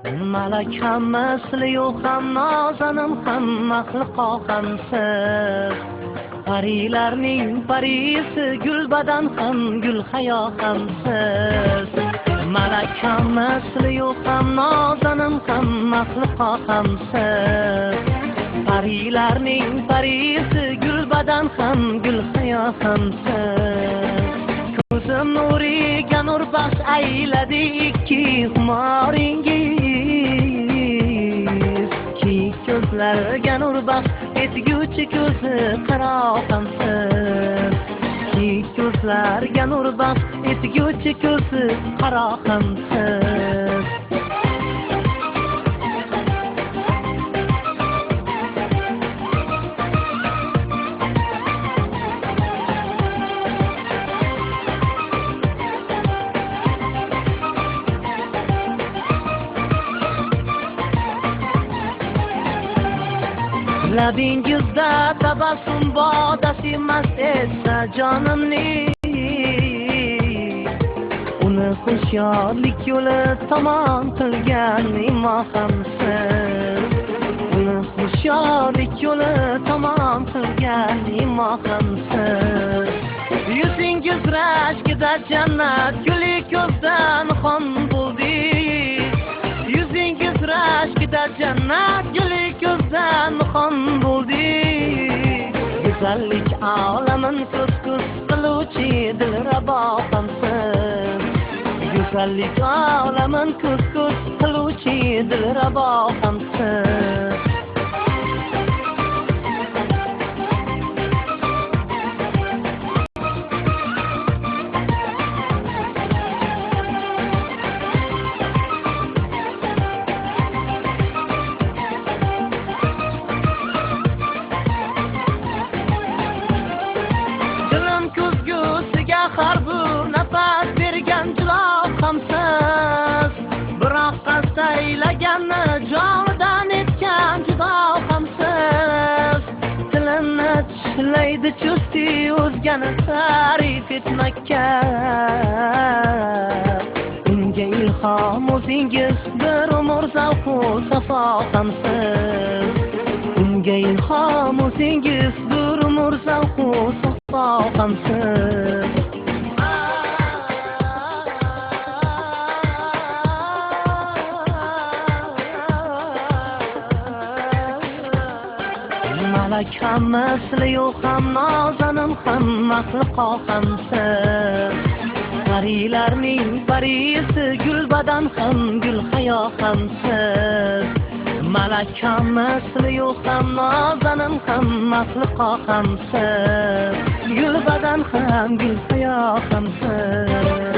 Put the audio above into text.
Malakam misli yo'q ham nozanim ham maxluqo hamsiz. Parilarning parisi gulbadan ham gul hayo hamsiz. Malakam misli yo'q ham nozanim ham maxluqo hamsiz. Parilarning parisi gulbadan ham gul hayo hamsiz. Ko'zim nuriga nur baxsh ayladi ikki humoringiz. Ki ko'zlarga nur baxsh etguvchi ko'zi qaro hamsiz. Ki ko'zlarga nur baxsh etguvchi ko'zi qaro hamsiz. Labingizda tabassum bodasi mast etsa jonimni, uni xushyorlik yo'li tomon qilgan imohamsiz. Uni xushyorlik yo'li tomon qilgan imohamsiz. Yuzingiz rashkida jannat guli ko'zdan xon bo'ldi. Yuzingiz rashkida jannat guli ko'zdan xon bo'ldi. Go'zallik olamin ko'z-ko'z qiluvchi dilrabo hamsiz. Go'zallik olamin ko'z-ko'z qiluvchi dilrabo hamsiz. Har bu nafas bergan jiloq hamsiz. Biroq qastaylaganni jonidan etgan judo hamsiz. Tilimni tishlaydi chusti o'zgani ta'rif etmakka. Unga ilhom o'zingiz bir umr zavqu safo hamsiz. Unga ilhom o'zingiz bir umr zavqu safo hamsiz. Malakam misli yo'q ham nozanim ham maxluqo hamsiz. Parilarning parisi gulbadan ham gul hayo hamsiz. Malakam misli yo'q ham nozanim ham maxluqo hamsiz. Gulbadan ham gul hayo hamsiz.